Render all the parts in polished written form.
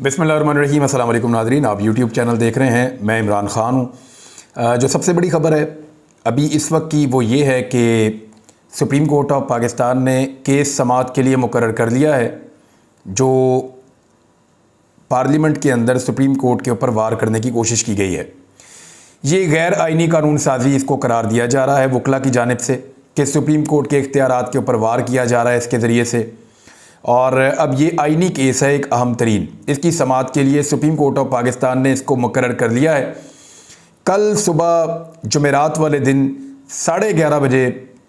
बिस्मिल्लाहिर्रहमानिर्रहीम। अस्सलाम वालेकुम नाज़रीन, आप यूट्यूब चैनल देख रहे हैं। मैं इमरान ख़ान हूँ। जो सबसे बड़ी ख़बर है अभी इस वक्त की वो ये है कि सुप्रीम कोर्ट ऑफ पाकिस्तान ने केस समाअत के लिए मुकर्रर कर लिया है, जो पार्लियामेंट के अंदर सुप्रीम कोर्ट के ऊपर वार करने की कोशिश की गई है। ये गैर आइनी कानून साजी इसको करार दिया जा रहा है वकला की जानिब से कि सुप्रीम कोर्ट के इख्तियारात के ऊपर वार किया जा रहा है इसके ज़रिए से। और अब ये आइनी केस है एक अहम तरीन, इसकी समाअत के लिए सुप्रीम कोर्ट ऑफ पाकिस्तान ने इसको मुकर्रर कर लिया है। कल सुबह जुमेरात वाले दिन 11:30 बजे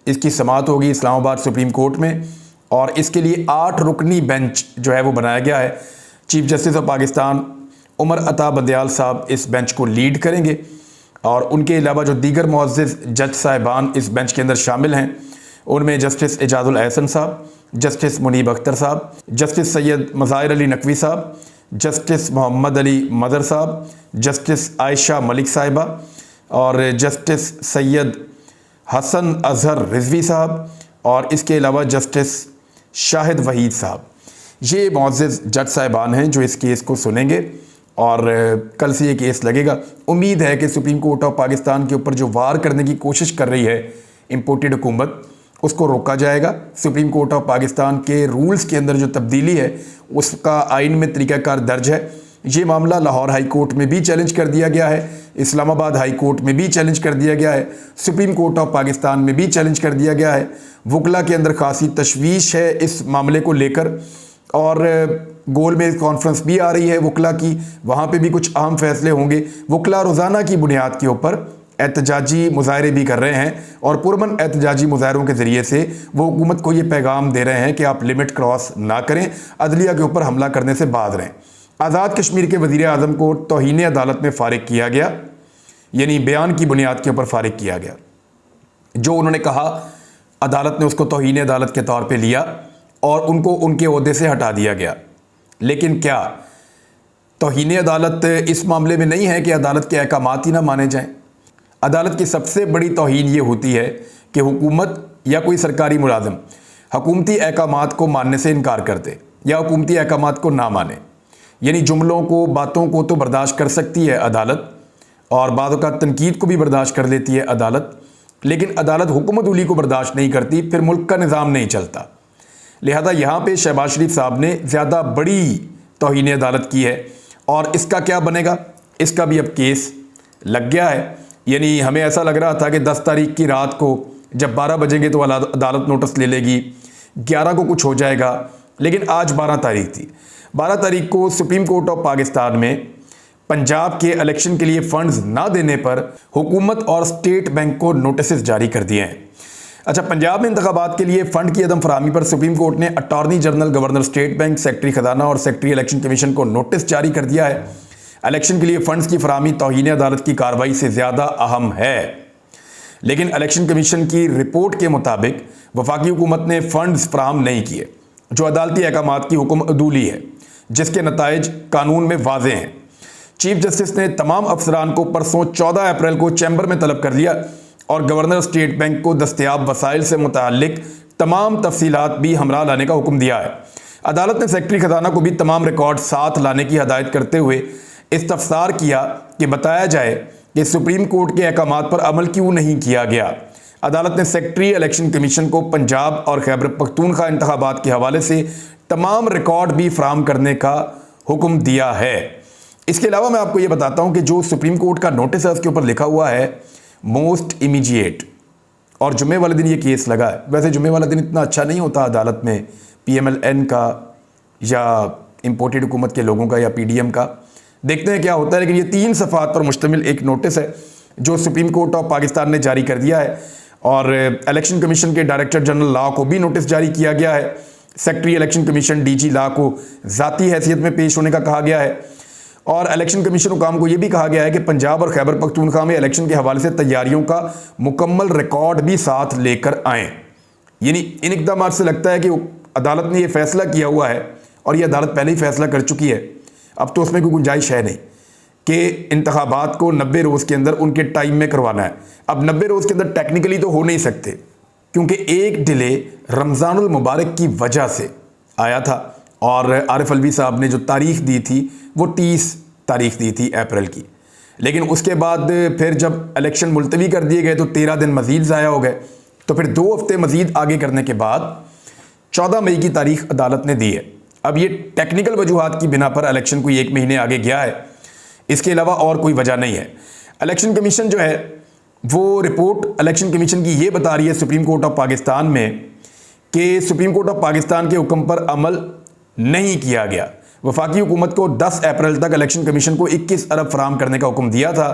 इसकी समाअत होगी इस्लामाबाद सुप्रीम कोर्ट में, और इसके लिए 8 रुकनी बेंच जो है वो बनाया गया है। Chief justice of Pakistan Umar Ata Bandial साहब इस बेंच को लीड करेंगे, और उनके अलावा जो दीगर मुअज़्ज़िज़ जज साहिबान इस बेंच के अंदर शामिल हैं उनमें जस्टिस एजाजुल एहसन साहब, जस्टिस मुनीब अख्तर साहब, जस्टिस सैयद मज़ाहिर अली नकवी साहब, जस्टिस मोहम्मद अली मदर साहब, जस्टिस आयशा मलिक साहिबा और जस्टिस सैयद हसन अज़हर रिजवी साहब, और इसके अलावा जस्टिस शाहिद वहीद साहब। ये मुअज़्ज़िज़ जज साहिबान हैं जो इस केस को सुनेंगे, और कल से ये केस लगेगा। उम्मीद है कि सुप्रीम कोर्ट ऑफ पाकिस्तान के ऊपर जो वार करने की कोशिश कर रही है इम्पोर्टेड हुकूमत, उसको रोका जाएगा। सुप्रीम कोर्ट ऑफ पाकिस्तान के रूल्स के अंदर जो तब्दीली है उसका आइन में तरीक़ाकार दर्ज है। ये मामला लाहौर हाई कोर्ट में भी चैलेंज कर दिया गया है, इस्लामाबाद हाई कोर्ट में भी चैलेंज कर दिया गया है, सुप्रीम कोर्ट ऑफ पाकिस्तान में भी चैलेंज कर दिया गया है। वकला के अंदर खासी तशवीश है इस मामले को लेकर, और गोल में कॉन्फ्रेंस भी आ रही है वकला की, वहाँ पे भी कुछ अहम फैसले होंगे। वकला रोज़ाना की बुनियाद के ऊपर एहतजाजी मुजाहरे भी कर रहे हैं, और पुरमन एहतजाजी मुजाहरों के ज़रिए से वो हुकूमत को ये पैगाम दे रहे हैं कि आप लिमिट क्रॉस ना करें, अदलिया के ऊपर हमला करने से बाज रहें। आज़ाद कश्मीर के वज़ीर आज़म को तौहीन अदालत में फ़ारिग किया गया, यानी बयान की बुनियाद के ऊपर फ़ारिग किया गया। जो उन्होंने कहा अदालत ने उसको तौहीन अदालत के तौर पर लिया और उनको उनके ओहदे से हटा दिया गया। लेकिन क्या तौहीन अदालत इस मामले में नहीं है कि अदालत के अहकामात ही ना माने जाएं? अदालत की सबसे बड़ी तौहीन ये होती है कि हुकूमत या कोई सरकारी मुलाजिम हुकूमती अहकामात को मानने से इनकार कर दे या हुकूमती अहकामात को ना माने। यानी जुमलों को, बातों को तो बर्दाश्त कर सकती है अदालत, और बाद का तनकीद को भी बर्दाश्त कर लेती है अदालत, लेकिन अदालत हुकूमत उली को बर्दाश्त नहीं करती, फिर मुल्क का निज़ाम नहीं चलता। लिहाजा यहाँ पे शहबाज शरीफ साहब ने ज़्यादा बड़ी तौहीन अदालत की है, और इसका क्या बनेगा? इसका भी अब केस लग गया है। यानी हमें ऐसा लग रहा था कि 10 तारीख की रात को जब 12 बजेंगे तो अदालत नोटिस ले लेगी, 11 को कुछ हो जाएगा, लेकिन आज 12 तारीख थी। 12 तारीख को सुप्रीम कोर्ट ऑफ पाकिस्तान में पंजाब के इलेक्शन के लिए फंड्स ना देने पर हुकूमत और स्टेट बैंक को नोटिस जारी कर दिए हैं। अच्छा, पंजाब में इंतखाबात के लिए फ़ंड की अदम फराहमी पर सुप्रीम कोर्ट ने attorney general, governor state bank, secretary खजाना और सेक्रेटरी इलेक्शन कमीशन को नोटिस जारी कर दिया है। इलेक्शन के लिए फ़ंड्स की फराहमी तौहीन अदालत की कार्रवाई से ज़्यादा अहम है, लेकिन इलेक्शन कमीशन की रिपोर्ट के मुताबिक वफाकी हुकूमत ने फ़ंड्स फराहम नहीं किए, जो अदालती अहकामात की हुक्म अदूली है, जिसके नताइज कानून में वाज़ेह हैं। चीफ जस्टिस ने तमाम अफसरान को परसों 14 अप्रैल को चैम्बर में तलब कर लिया, और गवर्नर स्टेट बैंक को दस्तयाब वसाइल से मुतालिक तमाम तफसीलात भी हमरा लाने का हुक्म दिया है। अदालत ने सेक्रेटरी खजाना को भी तमाम रिकॉर्ड साथ लाने की हदायत करते हुए इस्तफसार किया कि बताया जाए कि सुप्रीम कोर्ट के अहकामात पर अमल क्यों नहीं किया गया। अदालत ने सेक्रेटरी इलेक्शन कमीशन को पंजाब और खैबर पख्तूनख्वा इंतखाबात के हवाले से तमाम रिकॉर्ड भी फराहम करने का हुक्म दिया है। इसके अलावा मैं आपको ये बताता हूँ कि जो सुप्रीम कोर्ट का नोटिस है उसके ऊपर लिखा हुआ है मोस्ट इमीडिएट, और जुमे वाले दिन ये केस लगा है। वैसे जुमे वाला दिन इतना अच्छा नहीं होता अदालत में PMLN का या इम्पोर्टेड हुकूमत के लोगों का या PDM का, देखते हैं क्या होता है। लेकिन ये 3 सफ़ात पर मुश्तमिल एक नोटिस है जो सुप्रीम कोर्ट ऑफ पाकिस्तान ने जारी कर दिया है, और इलेक्शन कमीशन के डायरेक्टर जनरल लॉ को भी नोटिस जारी किया गया है। Secretary election commission DG law को ज़ाती हैसियत में पेश होने का कहा गया है, और इलेक्शन कमीशन हुकाम को यह भी कहा गया है कि पंजाब और खैबर पख्तूनख्वा में इलेक्शन के हवाले से तैयारियों का मुकम्मल रिकॉर्ड भी साथ लेकर आएँ। यानी इन इक़दाम से लगता है कि अदालत ने यह फैसला किया हुआ है, और यह अदालत पहले ही फैसला कर चुकी है, अब तो उसमें कोई गुंजाइश है नहीं कि इंतखाबात को 90 रोज़ के अंदर उनके टाइम में करवाना है। अब 90 रोज़ के अंदर टेक्निकली तो हो नहीं सकते, क्योंकि एक डिले रमज़ानुल मुबारक की वजह से आया था, और आरिफ अलवी साहब ने जो तारीख दी थी वो 30 तारीख दी थी अप्रैल की। लेकिन उसके बाद फिर जब इलेक्शन मुलतवी कर दिए गए तो 13 दिन मज़ीद ज़ाया हो गए। तो फिर 2 हफ्ते मज़ीद आगे करने के बाद 14 मई की तारीख अदालत ने दी है। अब ये टेक्निकल वजूहात की बिना पर इलेक्शन कोई 1 महीने आगे गया है, इसके अलावा और कोई वजह नहीं है। इलेक्शन कमीशन जो है वो रिपोर्ट इलेक्शन कमीशन की ये बता रही है सुप्रीम कोर्ट ऑफ पाकिस्तान में कि सुप्रीम कोर्ट ऑफ पाकिस्तान के हुक्म पर अमल नहीं किया गया। वफाकी हुकूमत को 10 अप्रैल तक इलेक्शन कमीशन को 21 अरब फराहम करने का हुक्म दिया था।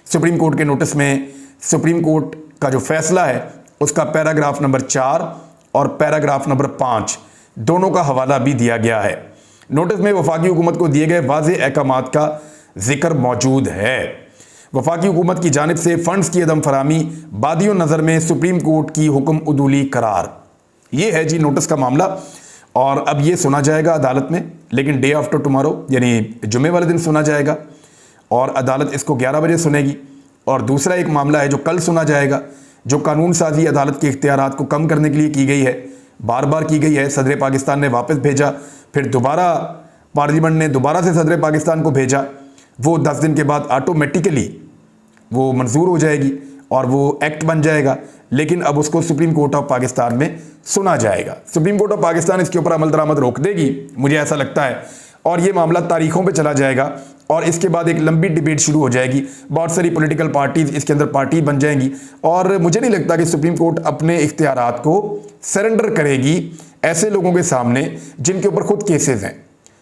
सुप्रीम कोर्ट के नोटिस में सुप्रीम कोर्ट का जो फैसला है उसका पैराग्राफ नंबर 4 और पैराग्राफ नंबर 5 दोनों का हवाला भी दिया गया है। नोटिस में वफाकी हुकूमत को दिए गए वाज़ेह अहकामात का जिक्र मौजूद है। वफाकी हुकूमत की जानिब से फंड्स की अदम फरामी बादियों नज़र में सुप्रीम कोर्ट की हुक्म उदूली करार। ये है जी नोटिस का मामला और अब ये सुना जाएगा अदालत में, लेकिन डे आफ्टर टुमारो यानी जुमे वाले दिन सुना जाएगा और अदालत इसको 11 बजे सुनेगी। और दूसरा एक मामला है जो कल सुना जाएगा, जो कानून साजी अदालत के इख्तियारात को कम करने के लिए की गई है, बार बार की गई है। सदर पाकिस्तान ने वापस भेजा, फिर दोबारा पार्लियामेंट ने दोबारा से सदर पाकिस्तान को भेजा, वो 10 दिन के बाद ऑटोमेटिकली वो मंजूर हो जाएगी और वो एक्ट बन जाएगा। लेकिन अब उसको सुप्रीम कोर्ट ऑफ पाकिस्तान में सुना जाएगा। सुप्रीम कोर्ट ऑफ पाकिस्तान इसके ऊपर अमल दरामद रोक देगी, मुझे ऐसा लगता है, और ये मामला तारीखों पे चला जाएगा और इसके बाद एक लंबी डिबेट शुरू हो जाएगी। बहुत सारी पॉलिटिकल पार्टीज इसके अंदर पार्टी बन जाएंगी और मुझे नहीं लगता कि सुप्रीम कोर्ट अपने इख्तियारात को सरेंडर करेगी ऐसे लोगों के सामने जिनके ऊपर खुद केसेस हैं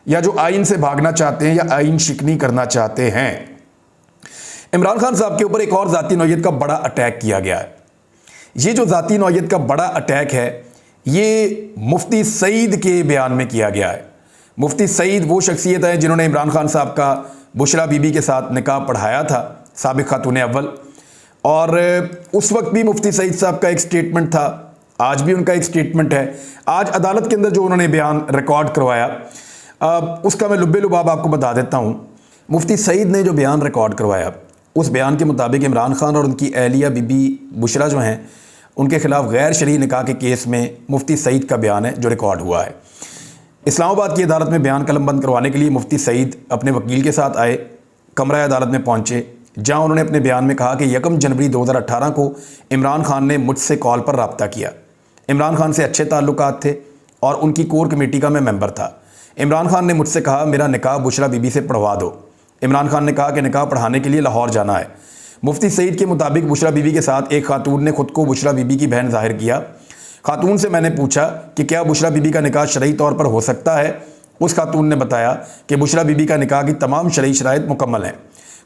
या जो आइन से भागना चाहते हैं या आइन शिकनी करना चाहते हैं। इमरान खान साहब के ऊपर एक और ज़ाती नौयत का बड़ा अटैक किया गया है। ये जो ज़ाती नौयत का बड़ा अटैक है ये मुफ्ती सईद के बयान में किया गया है। मुफ्ती सईद वो शख्सियत है जिन्होंने इमरान खान साहब का बुशरा बीबी के साथ निकाह पढ़ाया था, साबिक खातून अव्वल, और उस वक्त भी मुफ्ती सईद साहब का एक स्टेटमेंट था, आज भी उनका एक स्टेटमेंट है। आज अदालत के अंदर जो उन्होंने बयान रिकॉर्ड करवाया उसका मैं लुब्बे लुबाब आपको बता देता हूँ। मुफ्ती सईद ने जो बयान रिकॉर्ड करवाया उस बयान के मुताबिक इमरान खान और उनकी अहलिया बीबी बुशरा जो हैं उनके खिलाफ गैर शरई निकाह के केस में मुफ्ती सईद का बयान है जो रिकॉर्ड हुआ है। इस्लामाबाद की अदालत में बयान कलमबंद करवाने के लिए मुफ्ती सईद अपने वकील के साथ आए, कमरा अदालत में पहुंचे, जहां उन्होंने अपने बयान में कहा कि 1 जनवरी 2018 को इमरान खान ने मुझसे कॉल पर रब्ता किया। इमरान खान से अच्छे ताल्लुकात थे और उनकी कोर कमेटी का मैं मेंबर था। इमरान खान ने मुझसे कहा मेरा निकाह बुशरा बीबी से पढ़वा दो। इमरान खान ने कहा कि निकाह पढ़ाने के लिए लाहौर जाना है। मुफ्ती सईद के मुताबिक बुशरा बीबी के साथ एक खातून ने खुद को बुशरा बीबी की बहन जाहिर किया। खातून से मैंने पूछा कि क्या बुशरा बीबी का निकाह शरई तौर पर हो सकता है। उस खातून ने बताया कि बुशरा बीबी का निकाह की तमाम शरई शराइत मुकम्मल हैं।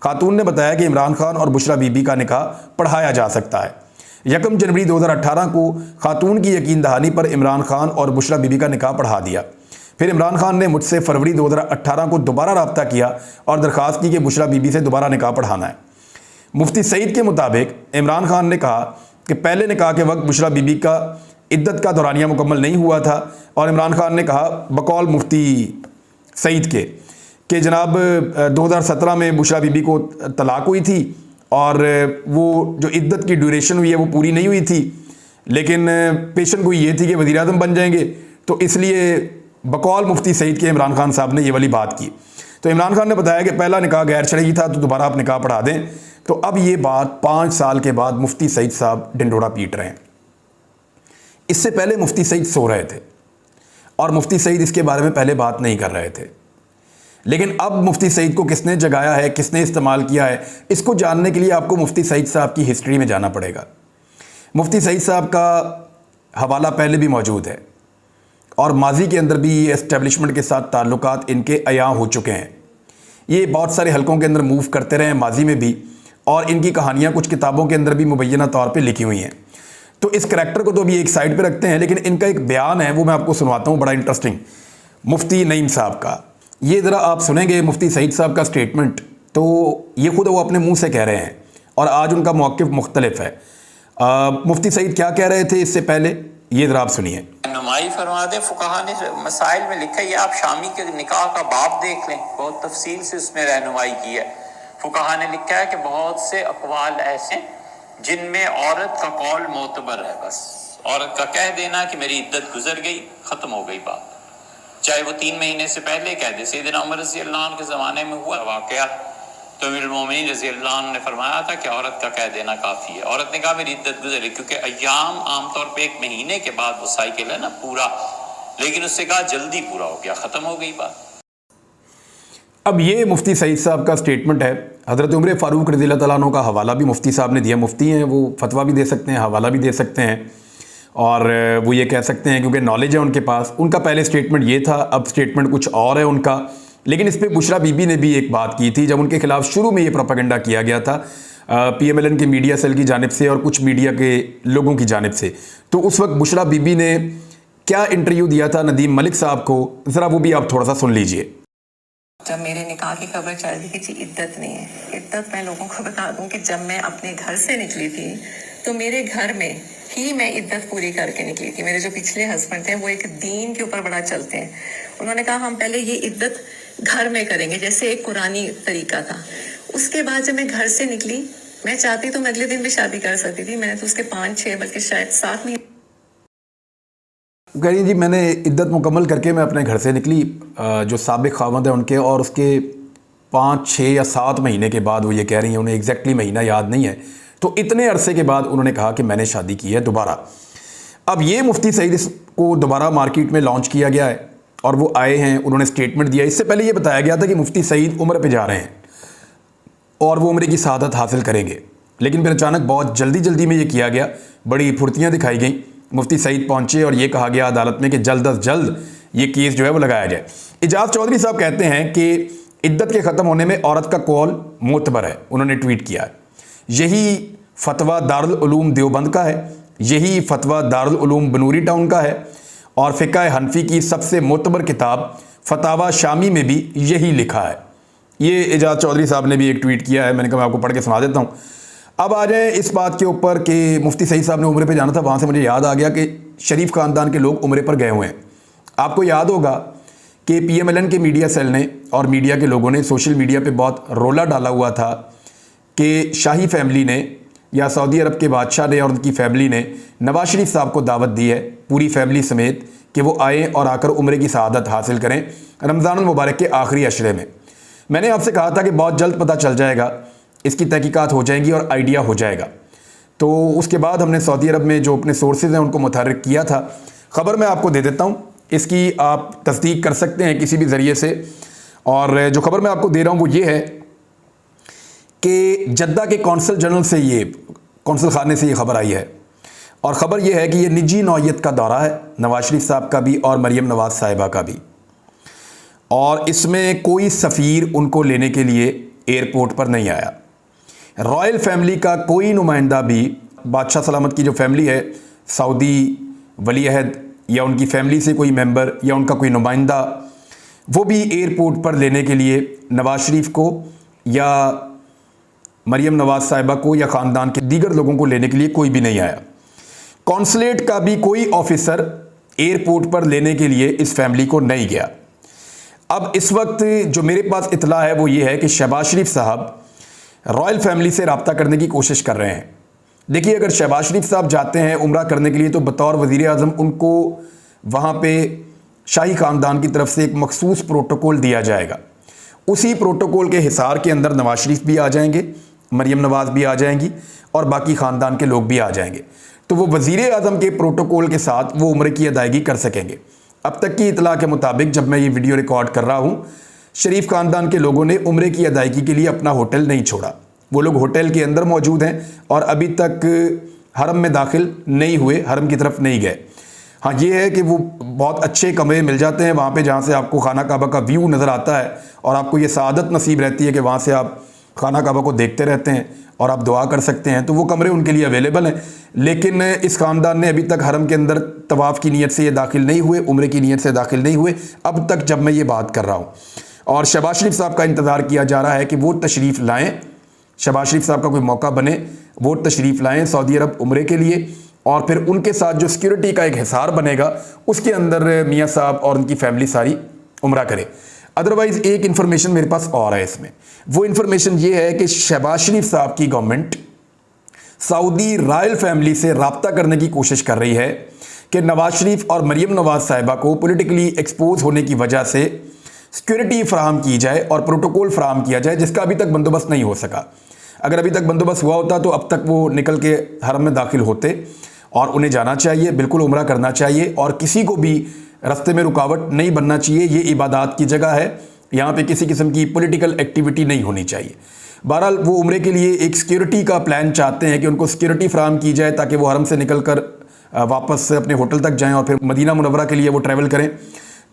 खातून ने बताया कि इमरान खान और बुशरा बीबी का निकाह पढ़ाया जा सकता है। 1 जनवरी 2018 को खातून की यकीन दहानी पर इमरान खान और बुशरा बीबी का निकाह पढ़ा दिया। फिर इमरान खान ने मुझसे फरवरी 2018 को दोबारा रब्ता किया और दरख्वास्त की कि बुशरा बीबी से दोबारा निकाह पढ़ाना है। मुफ्ती सईद के मुताबिक इमरान खान ने कहा कि पहले निकाह के वक्त बुशरा बीबी का इद्दत का दौरानिया मुकम्मल नहीं हुआ था और इमरान खान ने कहा बकौल मुफ्ती सईद के कि जनाब 2017 में बुशरा बीबी को तलाक हुई थी और वो जो इद्दत की ड्यूरेशन हुई है वो पूरी नहीं हुई थी, लेकिन पेशन को ये थी कि वज़ीर आज़म बन जाएंगे, तो इसलिए बकौल मुफ्ती सईद के इमरान खान साहब ने ये वाली बात की। तो इमरान खान ने बताया कि पहला निकाह गैर शरई था तो दोबारा आप निकाह पढ़ा दें। तो अब ये बात 5 साल के बाद मुफ्ती सईद साहब डिंडोरा पीट रहे हैं। इससे पहले मुफ्ती सईद सो रहे थे और मुफ्ती सईद इसके बारे में पहले बात नहीं कर रहे थे, लेकिन अब मुफ्ती सईद को किसने जगाया है, किसने इस्तेमाल किया है, इसको जानने के लिए आपको मुफ्ती सईद साहब की हिस्ट्री में जाना पड़ेगा। मुफ्ती सईद साहब का हवाला पहले भी मौजूद है और माजी के अंदर भी ये एस्टेब्लिशमेंट के साथ ताल्लुकात इनके अया हो चुके हैं। ये बहुत सारे हलकों के अंदर मूव करते रहे माजी में भी और इनकी कहानियाँ कुछ किताबों के अंदर भी मुबैना तौर पे लिखी हुई हैं। तो इस करैक्टर को तो अभी एक साइड पे रखते हैं, लेकिन इनका एक बयान है वो मैं आपको सुनवाता हूँ, बड़ा इंटरेस्टिंग, मुफ्ती नईम साहब का। ये ज़रा आप सुनेंगे मुफ्ती सईद साहब का स्टेटमेंट, तो ये खुद वो अपने मुँह से कह रहे हैं और आज उनका मौक़िफ़ मुख्तलिफ है। मुफ्ती सईद क्या कह रहे थे इससे पहले, ये ज़रा आप सुनिए। नुमाई फरमा दें, फुकाहा ने मसाइल में लिखा है, आप शामी के निकाह का बाब देख लें, बहुत तफसील से उसमें रहनुमाई की है। फुकाहा ने लिखा है कि बहुत से अक़वाल ऐसे जिनमें औरत का कौल मोतबर है, बस औरत का कह देना कि मेरी इद्दत गुजर गई, ख़त्म हो गई बात, चाहे वो 3 महीने से पहले कह दे। सैयदना उमर रज़ी अल्लाह अन्हु के ज़माने में हुआ वाक़या, तो अमीरुल मोमिनीन रज़ी अल्लाह अन्हु ने फरमाया था कि औरत का कह देना काफ़ी है। औरत ने कहा मेरी इद्दत गुज़री, क्योंकि अय्याम आमतौर पर 1 महीने के बाद वो साइकिल है ना पूरा, लेकिन उससे कहा जल्दी पूरा हो गया, ख़त्म हो गई बात। अब ये मुफ्ती सईद साहब का स्टेटमेंट है। हज़रत उमर फ़ारूक रज़ियल्लाहु तआला अन्हु का हवाला भी मुफ्ती साहब ने दिया। मुफ्ती हैं, वो फतवा भी दे सकते हैं, हवाला भी दे सकते हैं, और वो ये कह सकते हैं क्योंकि नॉलेज है उनके पास। उनका पहले स्टेटमेंट ये था, अब स्टेटमेंट कुछ और है उनका। लेकिन इस पर बुशरा बीबी ने भी एक बात की थी जब उनके खिलाफ शुरू में ये प्रोपेगेंडा किया गया था PMLN के मीडिया सेल की जानिब से और कुछ मीडिया के लोगों की जानिब से। तो उस वक्त बुशरा बीबी ने क्या इंटरव्यू दिया था नदीम मलिक साहब को, ज़रा वो भी आप थोड़ा सा सुन लीजिए। जब मेरे निकाह की खबर चल रही थी कि इद्दत नहीं है, इद्दत मैं लोगों को बता दूं कि जब मैं अपने घर से निकली थी तो मेरे घर में ही मैं इद्दत पूरी करके निकली थी। मेरे जो पिछले हस्बैंड थे वो एक दीन के ऊपर बड़ा चलते हैं। उन्होंने कहा हम पहले ये इद्दत घर में करेंगे, जैसे एक कुरानी तरीका था। उसके बाद जब मैं घर से निकली, मैं चाहती तो मैं अगले दिन भी शादी कर सकती थी। मैंने तो उसके 5-6 बल्कि शायद 7 महीने कह रही जी मैंने इद्दत मुकम्मल करके मैं अपने घर से निकली, जो साबिक खावंद है उनके, और उसके 5, 6 या 7 महीने के बाद वो ये कह रही हैं, उन्हें एग्जैक्टली महीना याद नहीं है, तो इतने अरसे के बाद उन्होंने कहा कि मैंने शादी की है दोबारा। अब ये मुफ्ती सईद को दोबारा मार्केट में लॉन्च किया गया है और वो आए हैं, उन्होंने स्टेटमेंट दिया। इससे पहले ये बताया गया था कि मुफ्ती सईद उम्र पे जा रहे हैं और वो उम्र की शहादत हासिल करेंगे, लेकिन फिर अचानक बहुत जल्दी में ये किया गया, बड़ी फुर्तियाँ दिखाई गई। मुफ्ती सईद पहुँचे और ये कहा गया अदालत में कि जल्द अज जल्द ये केस जो है वो लगाया जाए। इजाज़ चौधरी साहब कहते हैं कि इद्दत के ख़त्म होने में औरत का कौल मोतबर है, उन्होंने ट्वीट किया है। यही फतवा दारुल उलूम देवबंद का है, यही फतवा दारुल उलूम बनूरी टाउन का है, और फ़िक़्ह हनफी की सबसे मोतबर किताब फतावा शामी में भी यही लिखा है। ये इजाज़ चौधरी साहब ने भी एक ट्वीट किया है, मैंने कहा मैं आपको पढ़ के सुना देता हूँ। अब आ जाए इस बात के ऊपर कि मुफ्ती सईद साहब ने उम्रे पे जाना था, वहाँ से मुझे याद आ गया कि शरीफ ख़ानदान के लोग उम्रे पर गए हुए हैं। आपको याद होगा कि PMLN के मीडिया सेल ने और मीडिया के लोगों ने सोशल मीडिया पे बहुत रोला डाला हुआ था कि शाही फैमिली ने या सऊदी अरब के बादशाह ने और उनकी फैमिली ने नवाज शरीफ साहब को दावत दी है पूरी फैमिली समेत कि वो आएँ और आकर उम्रे की शहादत हासिल करें रमज़ानुल मुबारक के आखिरी अशरे में। मैंने आपसे कहा था कि बहुत जल्द पता चल जाएगा, इसकी तहकीकात हो जाएंगी और आइडिया हो जाएगा। तो उसके बाद हमने सऊदी अरब में जो अपने सोर्सेज हैं उनको मुतहर्रिक किया था। ख़बर मैं आपको दे देता हूँ, इसकी आप तस्दीक कर सकते हैं किसी भी ज़रिए से। और जो ख़बर मैं आपको दे रहा हूँ वो ये है कि जद्दा के कौंसल जनरल से ये कौंसल खाने से ये ख़बर आई है, और ख़बर ये है कि ये निजी नौयत का दौरा है नवाज शरीफ साहब का भी और मरीम नवाज़ साहिबा का भी, और इसमें कोई सफ़ीर उनको लेने के लिए एयरपोर्ट पर नहीं आया। रॉयल फैमिली का कोई नुमाइंदा भी, बादशाह सलामत की जो फैमिली है, सऊदी वली अहद या उनकी फैमिली से कोई मेंबर या उनका कोई नुमाइंदा, वो भी एयरपोर्ट पर लेने के लिए नवाज शरीफ को या मरीम नवाज़ साहिबा को या ख़ानदान के दीगर लोगों को लेने के लिए कोई भी नहीं आया। कॉन्सुलेट का भी कोई ऑफिसर एयरपोर्ट पर लेने के लिए इस फैमिली को नहीं गया। अब इस वक्त जो मेरे पास इतला है वो ये है कि शहबाज शरीफ साहब रॉयल फैमिली से रब्ता करने की कोशिश कर रहे हैं। देखिए, अगर शहबाज शरीफ साहब जाते हैं उम्रा करने के लिए तो बतौर वज़ीर आज़म उनको वहाँ पे शाही ख़ानदान की तरफ से एक मखसूस प्रोटोकॉल दिया जाएगा। उसी प्रोटोकॉल के हिसार के अंदर नवाज शरीफ भी आ जाएंगे, मरीम नवाज़ भी आ जाएंगी और बाकी ख़ानदान के लोग भी आ जाएंगे। तो वो वज़ीर आज़म के प्रोटोकॉल के साथ वो उम्र की अदायगी कर सकेंगे। अब तक की इतला के मुताबिक जब मैं ये वीडियो रिकॉर्ड कर रहा हूँ, शरीफ ख़ानदान के लोगों ने उम्रे की अदायगी के लिए अपना होटल नहीं छोड़ा। वो लोग होटल के अंदर मौजूद हैं और अभी तक हरम में दाखिल नहीं हुए, हरम की तरफ नहीं गए। हाँ, ये है कि वो बहुत अच्छे कमरे मिल जाते हैं वहाँ पे जहाँ से आपको खाना काबा का व्यू नज़र आता है और आपको ये सआदत नसीब रहती है कि वहाँ से आप खाना काबा को देखते रहते हैं और आप दुआ कर सकते हैं। तो वो कमरे उनके लिए अवेलेबल हैं। लेकिन इस ख़ानदान ने अभी तक हरम के अंदर तवाफ़ की नीयत से ये दाखिल नहीं हुए, उम्रे की नीयत से दाखिल नहीं हुए अब तक जब मैं ये बात कर रहा हूँ। और शहबाज शरीफ साहब का इंतज़ार किया जा रहा है कि वो तशरीफ़ लाएँ, शहबाज शरीफ साहब का कोई मौका बने, वो तशरीफ़ लाएँ सऊदी अरब उम्रे के लिए, और फिर उनके साथ जो सिक्योरिटी का एक हिसार बनेगा उसके अंदर मियाँ साहब और उनकी फैमिली सारी उम्रा करे। अदरवाइज़ एक इन्फॉर्मेशन मेरे पास और है इसमें, वो इन्फॉर्मेशन ये है कि शहबाज शरीफ साहब की गवर्नमेंट सऊदी रॉयल फैमिली से रब्ता करने की कोशिश कर रही है कि नवाज शरीफ और मरीम नवाज साहिबा को पॉलिटिकली एक्सपोज होने की वजह से सिक्योरिटी फ्राहम की जाए और प्रोटोकॉल फ्राहम किया जाए, जिसका अभी तक बंदोबस्त नहीं हो सका। अगर अभी तक बंदोबस्त हुआ होता तो अब तक वो निकल के हरम में दाखिल होते और उन्हें जाना चाहिए, बिल्कुल उम्रा करना चाहिए और किसी को भी रास्ते में रुकावट नहीं बनना चाहिए। ये इबादत की जगह है, यहाँ पे किसी किस्म की पॉलिटिकल एक्टिविटी नहीं होनी चाहिए। बहरहाल वो उम्रे के लिए एक सिक्योरिटी का प्लान चाहते हैं कि उनको सिक्योरिटी फ्राहम की जाए ताकि वो हरम से निकल कर वापस अपने होटल तक जाएं और फिर मदीना मुनव्वरा के लिए वो ट्रैवल करें।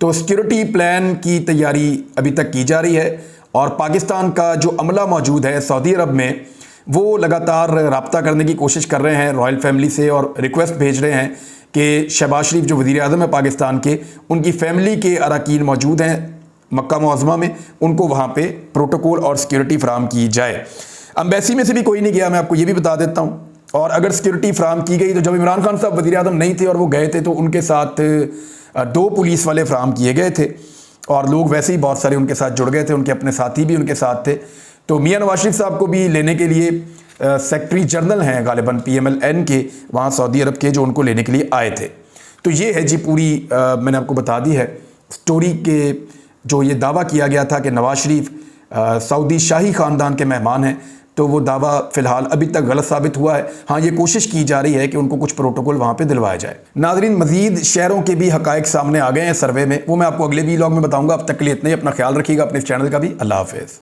तो सिक्योरिटी प्लान की तैयारी अभी तक की जा रही है और पाकिस्तान का जो अमला मौजूद है सऊदी अरब में, वो लगातार रब्ता करने की कोशिश कर रहे हैं रॉयल फैमिली से और रिक्वेस्ट भेज रहे हैं कि शहबाज शरीफ जो वज़ीर आज़म है पाकिस्तान के, उनकी फैमिली के अरकान मौजूद हैं मक्का मुअज़्ज़मा में, उनको वहाँ पे प्रोटोकॉल और सिक्योरिटी फ्राहम की जाए। अम्बेसी में से भी कोई नहीं गया, मैं आपको ये भी बता देता हूँ। और अगर सिक्योरिटी फ्राहम की गई तो जब इमरान खान साहब वज़ीर आज़म नहीं थे और वो गए थे तो उनके साथ 2 पुलिस वाले फ्राहम किए गए थे और लोग वैसे ही बहुत सारे उनके साथ जुड़ गए थे, उनके अपने साथी भी उनके साथ थे। तो मियां नवाज शरीफ साहब को भी लेने के लिए सेक्रेटरी जनरल हैं गालिबन PMLN के वहाँ सऊदी अरब के, जो उनको लेने के लिए आए थे। तो ये है जी पूरी मैंने आपको बता दी है स्टोरी के जो ये दावा किया गया था कि नवाज शरीफ सऊदी शाही ख़ानदान के मेहमान हैं, तो वो दावा फ़िलहाल अभी तक गलत साबित हुआ है। हाँ, ये कोशिश की जा रही है कि उनको कुछ प्रोटोकॉल वहाँ पे दिलवाया जाए। नाज़रीन, मज़ीद शहरों के भी हक़ाइक़ सामने आ गए हैं सर्वे में, वो मैं आपको अगले व्लॉग में बताऊँगा। अब तक के लिए इतना ही, अपना ख्याल रखिएगा, अपने इस चैनल का भी। अल्लाह हाफ़िज़।